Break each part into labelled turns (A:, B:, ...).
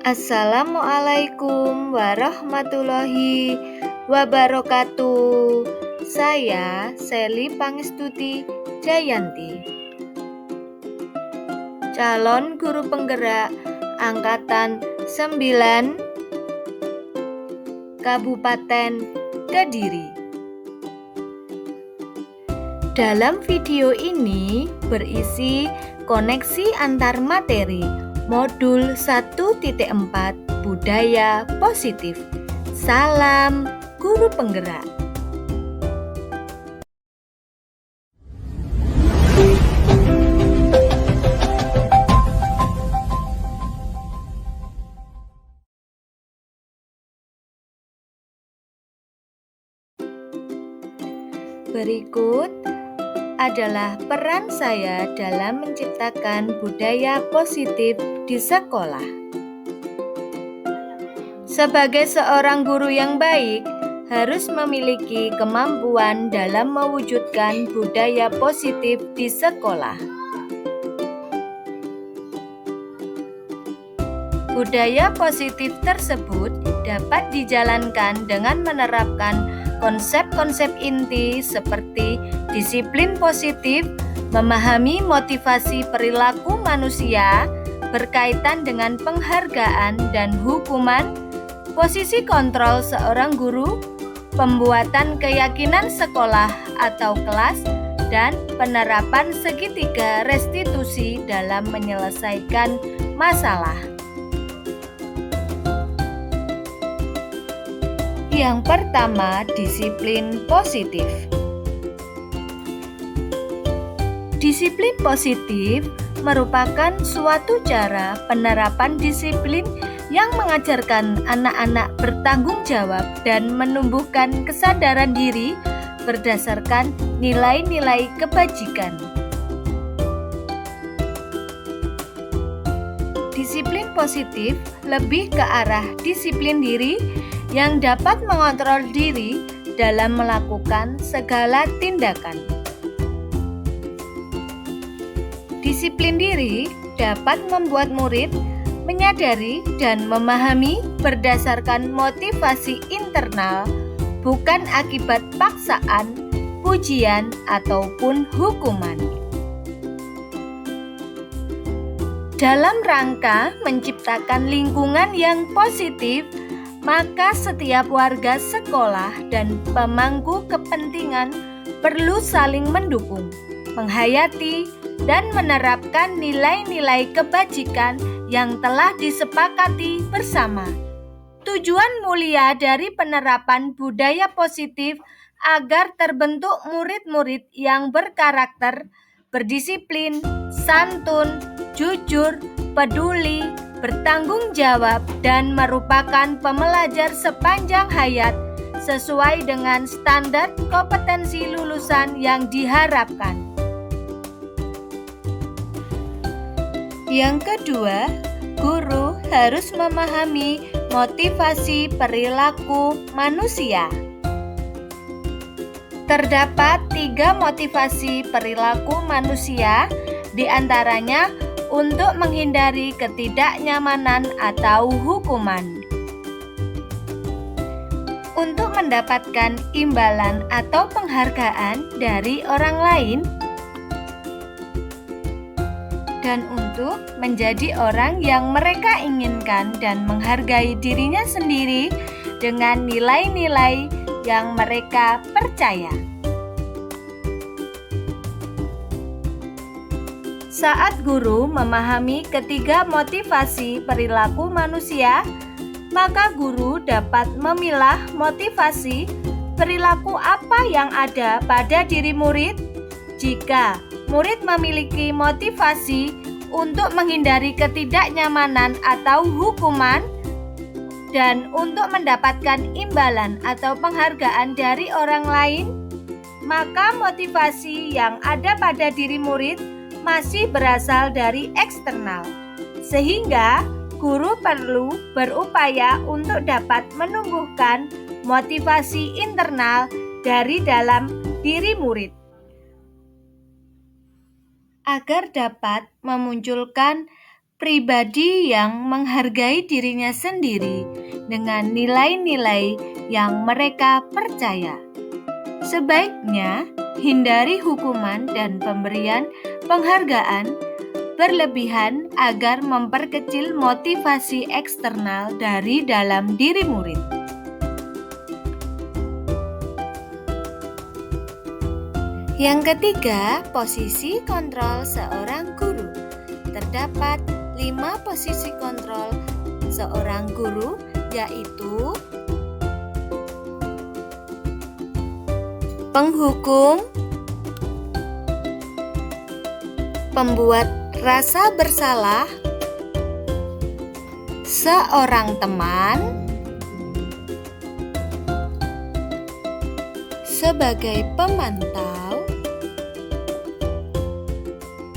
A: Assalamualaikum warahmatullahi wabarakatuh. Saya Seli Pangestuti Jayanti, calon guru penggerak Angkatan 9 Kabupaten Kediri. Dalam video ini berisi koneksi antar materi Modul 1.4 Budaya Positif. Salam Guru Penggerak. Berikut adalah peran saya dalam menciptakan budaya positif di sekolah. Sebagai seorang guru yang baik, harus memiliki kemampuan dalam mewujudkan budaya positif di sekolah. Budaya positif tersebut dapat dijalankan dengan menerapkan konsep-konsep inti seperti disiplin positif, memahami motivasi perilaku manusia berkaitan dengan penghargaan dan hukuman, posisi kontrol seorang guru, pembuatan keyakinan sekolah atau kelas, dan penerapan segitiga restitusi dalam menyelesaikan masalah. Yang pertama, disiplin positif. Disiplin positif merupakan suatu cara penerapan disiplin yang mengajarkan anak-anak bertanggung jawab dan menumbuhkan kesadaran diri berdasarkan nilai-nilai kebajikan. Disiplin positif lebih ke arah disiplin diri yang dapat mengontrol diri dalam melakukan segala tindakan. Disiplin diri dapat membuat murid menyadari dan memahami berdasarkan motivasi internal, bukan akibat paksaan, pujian, ataupun hukuman. Dalam rangka menciptakan lingkungan yang positif, maka setiap warga sekolah dan pemangku kepentingan perlu saling mendukung, menghayati, dan menerapkan nilai-nilai kebajikan yang telah disepakati bersama. Tujuan mulia dari penerapan budaya positif agar terbentuk murid-murid yang berkarakter, berdisiplin, santun, jujur, peduli, bertanggung jawab, dan merupakan pembelajar sepanjang hayat sesuai dengan standar kompetensi lulusan yang diharapkan. Yang kedua, guru harus memahami motivasi perilaku manusia. Terdapat 3 motivasi perilaku manusia, diantaranya untuk menghindari ketidaknyamanan atau hukuman, untuk mendapatkan imbalan atau penghargaan dari orang lain, dan untuk menjadi orang yang mereka inginkan dan menghargai dirinya sendiri dengan nilai-nilai yang mereka percaya. Saat guru memahami ketiga motivasi perilaku manusia, maka guru dapat memilah motivasi perilaku apa yang ada pada diri murid. Jika murid memiliki motivasi untuk menghindari ketidaknyamanan atau hukuman dan untuk mendapatkan imbalan atau penghargaan dari orang lain, maka motivasi yang ada pada diri murid masih berasal dari eksternal, sehingga guru perlu berupaya untuk dapat menumbuhkan motivasi internal dari dalam diri murid. agar dapat memunculkan pribadi yang menghargai dirinya sendiri dengan nilai-nilai yang mereka percaya. Sebaiknya hindari hukuman dan pemberian penghargaan berlebihan agar memperkecil motivasi eksternal dari dalam diri murid. Yang ketiga, posisi kontrol seorang guru. Terdapat 5 posisi kontrol seorang guru, yaitu penghukum, pembuat rasa bersalah, seorang teman, sebagai pemantau,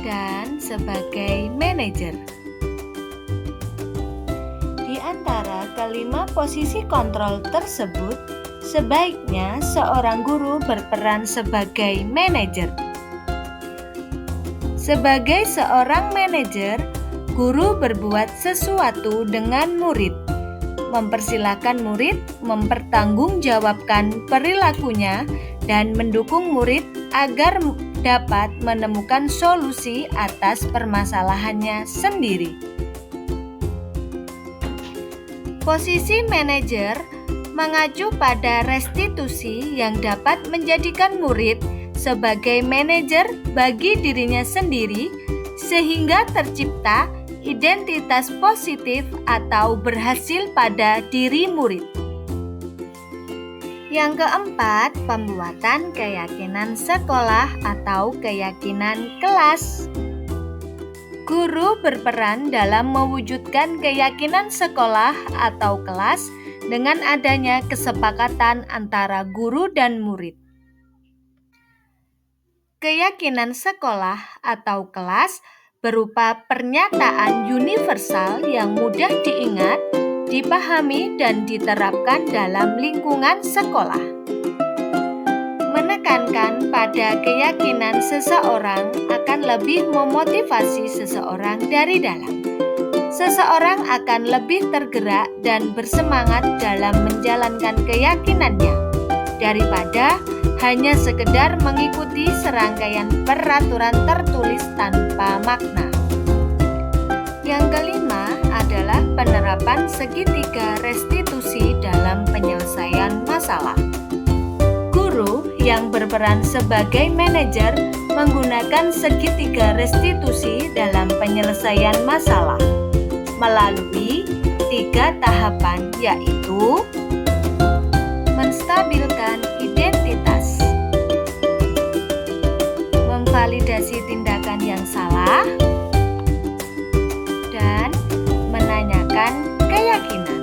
A: dan sebagai manajer. Di antara kelima posisi kontrol tersebut, sebaiknya seorang guru berperan sebagai manajer. Sebagai seorang manajer, guru berbuat sesuatu dengan murid, mempersilahkan murid mempertanggungjawabkan perilakunya dan mendukung murid agar dapat menemukan solusi atas permasalahannya sendiri. Posisi manajer mengacu pada restitusi yang dapat menjadikan murid sebagai manajer bagi dirinya sendiri sehingga tercipta identitas positif atau berhasil pada diri murid. Yang keempat, pembuatan keyakinan sekolah atau keyakinan kelas. Guru berperan dalam mewujudkan keyakinan sekolah atau kelas dengan adanya kesepakatan antara guru dan murid. Keyakinan sekolah atau kelas berupa pernyataan universal yang mudah diingat, dipahami, dan diterapkan dalam lingkungan sekolah. Menekankan pada keyakinan seseorang akan lebih memotivasi seseorang dari dalam. Seseorang akan lebih tergerak dan bersemangat dalam menjalankan keyakinannya daripada hanya sekedar mengikuti serangkaian peraturan tertulis tanpa makna. Yang kelima adalah penerapan segitiga restitusi dalam penyelesaian masalah. Guru yang berperan sebagai manajer menggunakan segitiga restitusi dalam penyelesaian masalah melalui 3 tahapan, yaitu menstabilkan identitas, memvalidasi tindakan yang salah, dan menanyakan keyakinan.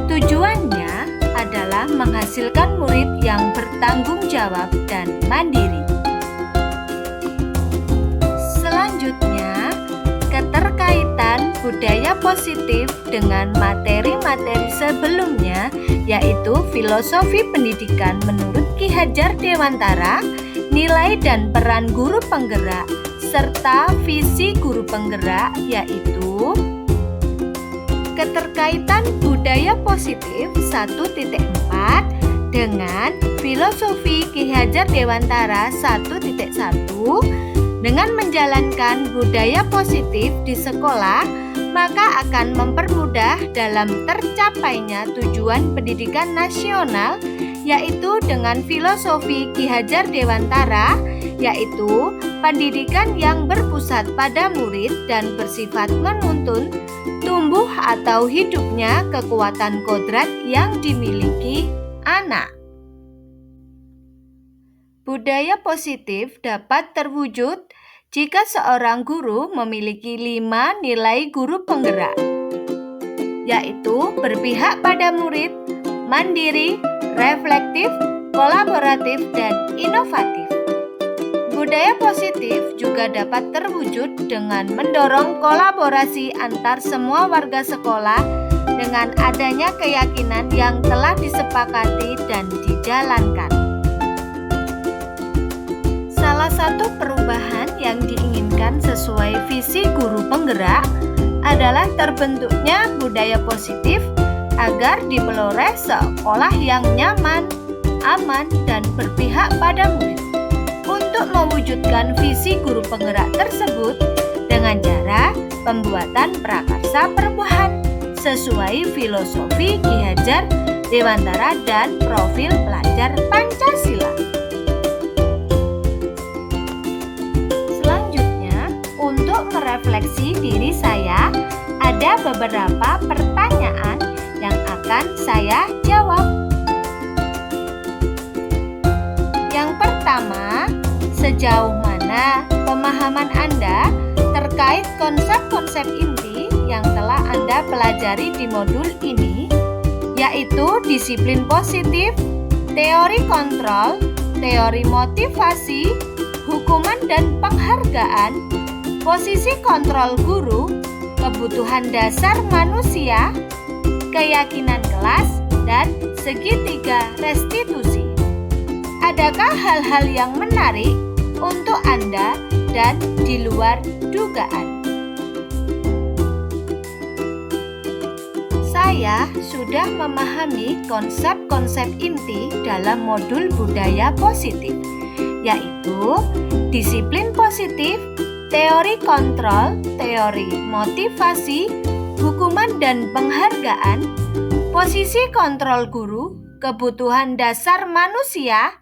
A: Tujuannya adalah menghasilkan murid yang bertanggung jawab dan mandiri. Selanjutnya, keterkaitan budaya positif dengan materi-materi sebelumnya, yaitu filosofi pendidikan menurut Ki Hajar Dewantara, nilai dan peran guru penggerak, serta visi guru penggerak, yaitu keterkaitan budaya positif 1.4 dengan filosofi Ki Hajar Dewantara 1.1. Dengan menjalankan budaya positif di sekolah, maka akan mempermudah dalam tercapainya tujuan pendidikan nasional, yaitu dengan filosofi Ki Hajar Dewantara, yaitu pendidikan yang berpusat pada murid dan bersifat menuntun tumbuh atau hidupnya kekuatan kodrat yang dimiliki anak. Budaya positif dapat terwujud jika seorang guru memiliki 5 nilai guru penggerak, yaitu berpihak pada murid, mandiri, reflektif, kolaboratif, dan inovatif. Budaya positif juga dapat terwujud dengan mendorong kolaborasi antar semua warga sekolah dengan adanya keyakinan yang telah disepakati dan dijalankan. Salah satu perubahan yang diinginkan sesuai visi guru penggerak adalah terbentuknya budaya positif agar dipeloreh sekolah yang nyaman, aman, dan berpihak pada murid. Untuk mewujudkan visi guru penggerak tersebut dengan cara pembuatan prakarsa perubahan sesuai filosofi Ki Hajar Dewantara dan profil pelajar Pancasila. Selanjutnya, untuk merefleksi diri saya, ada beberapa pertanyaan yang akan saya jawab. Yang pertama, sejauh mana pemahaman Anda terkait konsep-konsep inti yang telah Anda pelajari di modul ini, yaitu disiplin positif, teori kontrol, teori motivasi, hukuman dan penghargaan, posisi kontrol guru, kebutuhan dasar manusia, keyakinan kelas, dan segitiga restitusi. Adakah hal-hal yang menarik untuk Anda dan di luar dugaan? Saya sudah memahami konsep-konsep inti dalam modul budaya positif, yaitu disiplin positif, teori kontrol, teori motivasi, hukuman dan penghargaan, posisi kontrol guru, kebutuhan dasar manusia,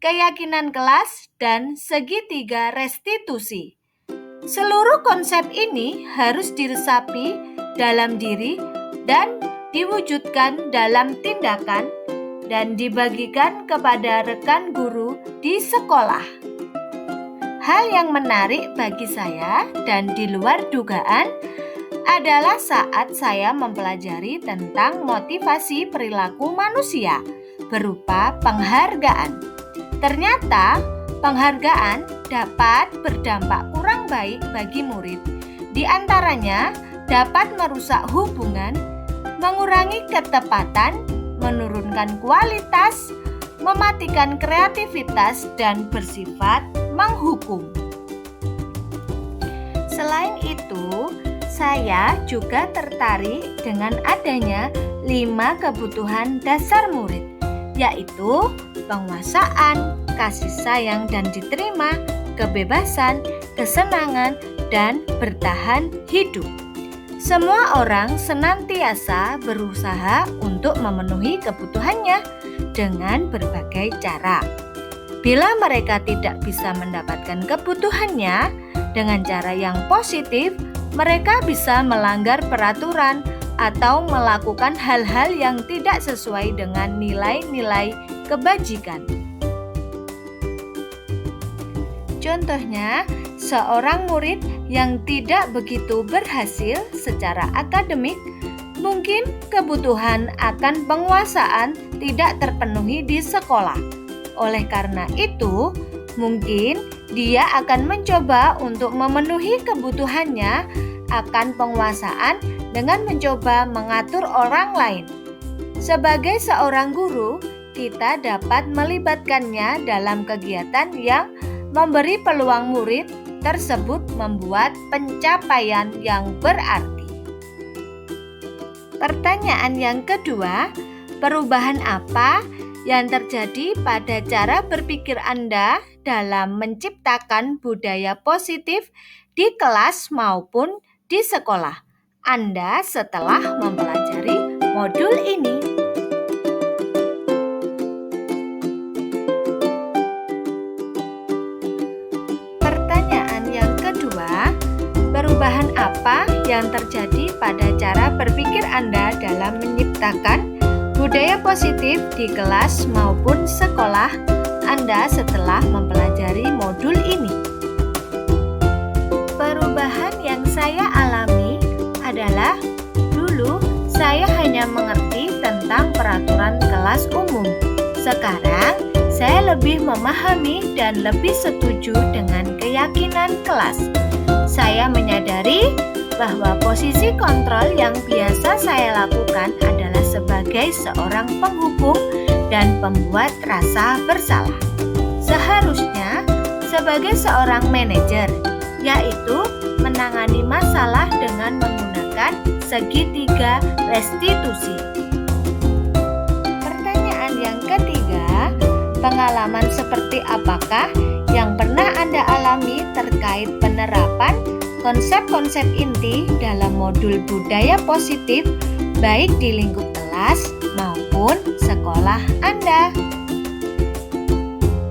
A: keyakinan kelas, dan segitiga restitusi. Seluruh konsep ini harus diresapi dalam diri dan diwujudkan dalam tindakan dan dibagikan kepada rekan guru di sekolah. Hal yang menarik bagi saya dan di luar dugaan adalah saat saya mempelajari tentang motivasi perilaku manusia berupa penghargaan. Ternyata penghargaan dapat berdampak kurang baik bagi murid. Di antaranya dapat merusak hubungan, mengurangi ketepatan, menurunkan kualitas, mematikan kreativitas, dan bersifat menghukum. Selain itu, saya juga tertarik dengan adanya 5 kebutuhan dasar murid, yaitu penguasaan, kasih sayang dan diterima, kebebasan, kesenangan, dan bertahan hidup. Semua orang senantiasa berusaha untuk memenuhi kebutuhannya dengan berbagai cara. Bila mereka tidak bisa mendapatkan kebutuhannya dengan cara yang positif, mereka bisa melanggar peraturan atau melakukan hal-hal yang tidak sesuai dengan nilai-nilai kebajikan. Contohnya, seorang murid yang tidak begitu berhasil secara akademik, mungkin kebutuhan akan penguasaan tidak terpenuhi di sekolah. Oleh karena itu, mungkin dia akan mencoba untuk memenuhi kebutuhannya akan penguasaan dengan mencoba mengatur orang lain. Sebagai seorang guru, kita dapat melibatkannya dalam kegiatan yang memberi peluang murid tersebut membuat pencapaian yang berarti. Pertanyaan yang kedua, perubahan apa yang terjadi pada cara berpikir Anda dalam menciptakan budaya positif di kelas maupun di sekolah Anda setelah mempelajari modul ini? Pertanyaan yang kedua, perubahan apa yang terjadi pada cara berpikir Anda dalam menciptakan budaya positif di kelas maupun sekolah Anda setelah mempelajari modul ini? Perubahan yang saya alami adalah dulu saya hanya mengerti tentang peraturan kelas umum. Sekarang saya lebih memahami dan lebih setuju dengan keyakinan kelas. Saya menyadari bahwa posisi kontrol yang biasa saya lakukan adalah sebagai seorang penghukum dan pembuat rasa bersalah. Seharusnya sebagai seorang manajer, yaitu menangani masalah dengan menggunakan menggunakan segitiga restitusi. Pertanyaan yang ketiga, pengalaman seperti apakah yang pernah Anda alami terkait penerapan konsep-konsep inti dalam modul budaya positif baik di lingkup kelas maupun sekolah Anda?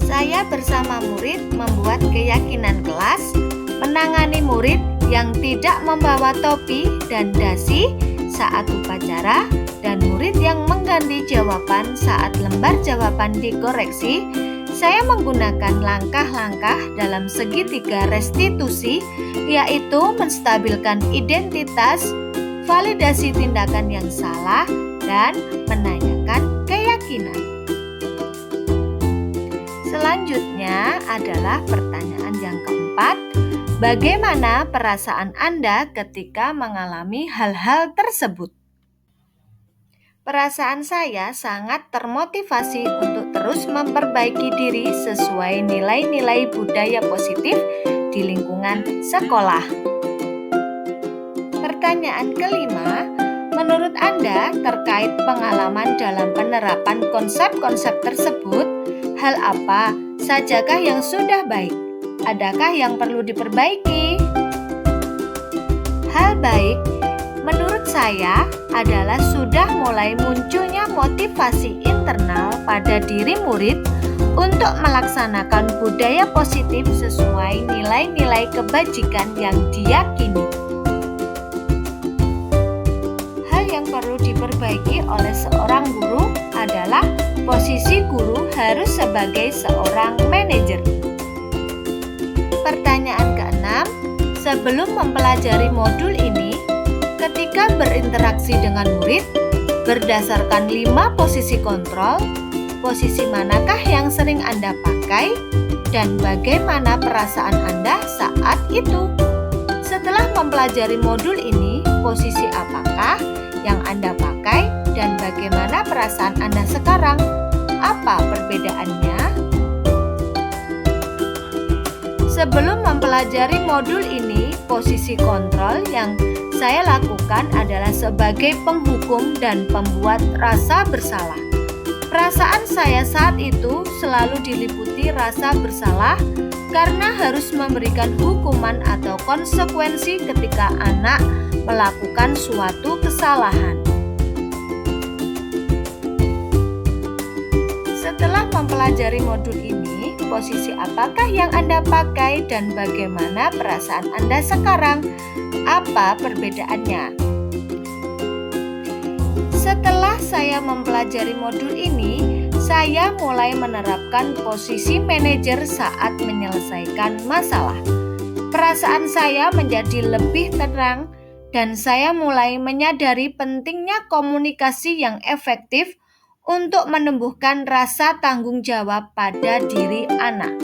A: Saya bersama murid membuat keyakinan kelas, menangani murid yang tidak membawa topi dan dasi saat upacara, dan murid yang mengganti jawaban saat lembar jawaban dikoreksi. Saya menggunakan langkah-langkah dalam segitiga restitusi, yaitu menstabilkan identitas, validasi tindakan yang salah, dan menanyakan keyakinan. Selanjutnya adalah pertanyaan yang keempat, bagaimana perasaan Anda ketika mengalami hal-hal tersebut? Perasaan saya sangat termotivasi untuk terus memperbaiki diri sesuai nilai-nilai budaya positif di lingkungan sekolah. Pertanyaan kelima, menurut Anda terkait pengalaman dalam penerapan konsep-konsep tersebut, hal apa sajakah yang sudah baik? Adakah yang perlu diperbaiki? Hal baik menurut saya adalah sudah mulai munculnya motivasi internal pada diri murid untuk melaksanakan budaya positif sesuai nilai-nilai kebajikan yang diyakini. Hal yang perlu diperbaiki oleh seorang guru adalah posisi guru harus sebagai seorang manajer. Pertanyaan keenam, sebelum mempelajari modul ini, ketika berinteraksi dengan murid, berdasarkan 5 posisi kontrol, posisi manakah yang sering Anda pakai dan bagaimana perasaan Anda saat itu? Setelah mempelajari modul ini, posisi apakah yang Anda pakai dan bagaimana perasaan Anda sekarang? Apa perbedaannya? Sebelum mempelajari modul ini, posisi kontrol yang saya lakukan adalah sebagai penghukum dan pembuat rasa bersalah. Perasaan saya saat itu selalu diliputi rasa bersalah karena harus memberikan hukuman atau konsekuensi ketika anak melakukan suatu kesalahan. Setelah mempelajari modul ini, posisi apakah yang Anda pakai dan bagaimana perasaan Anda sekarang? Apa perbedaannya? Setelah saya mempelajari modul ini, saya mulai menerapkan posisi manajer saat menyelesaikan masalah. Perasaan saya menjadi lebih tenang dan saya mulai menyadari pentingnya komunikasi yang efektif untuk menumbuhkan rasa tanggung jawab pada diri anak.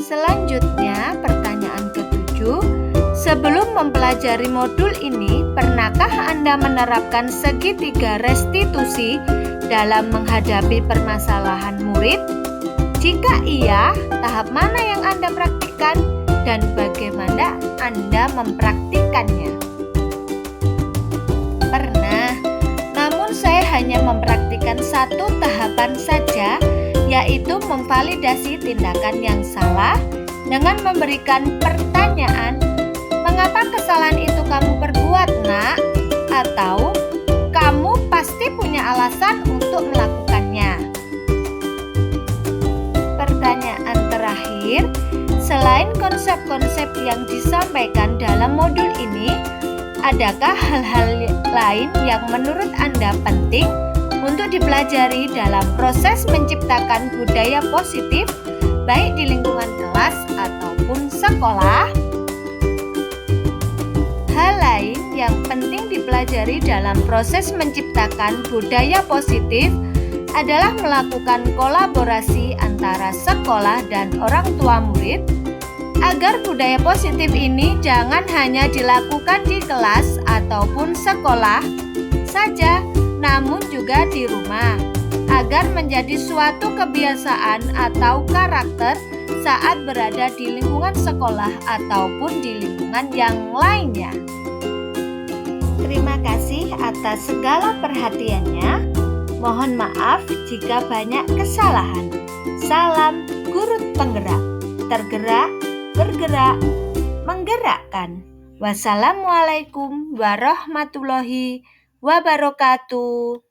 A: Selanjutnya, pertanyaan ketujuh, sebelum mempelajari modul ini, pernahkah Anda menerapkan segitiga restitusi dalam menghadapi permasalahan murid? Jika iya, tahap mana yang Anda praktikkan dan bagaimana Anda mempraktikannya? Pernah, namun saya hanya mempraktikkan satu tahapan saja, yaitu memvalidasi tindakan yang salah dengan memberikan pertanyaan, "Mengapa kesalahan itu kamu perbuat, Nak?" Atau "Kamu pasti punya alasan untuk melakukannya." Pertanyaan terakhir, selain konsep-konsep yang disampaikan dalam modul ini, adakah hal-hal lain yang menurut Anda penting untuk dipelajari dalam proses menciptakan budaya positif, baik di lingkungan kelas ataupun sekolah? Hal lain yang penting dipelajari dalam proses menciptakan budaya positif adalah melakukan kolaborasi antara sekolah dan orang tua murid, agar budaya positif ini jangan hanya dilakukan di kelas ataupun sekolah saja, namun juga di rumah, agar menjadi suatu kebiasaan atau karakter saat berada di lingkungan sekolah ataupun di lingkungan yang lainnya. Terima kasih atas segala perhatiannya. Mohon maaf jika banyak kesalahan. Salam Guru Penggerak. Tergerak, bergerak, menggerakkan. Wassalamualaikum warahmatullahi wabarakatuh.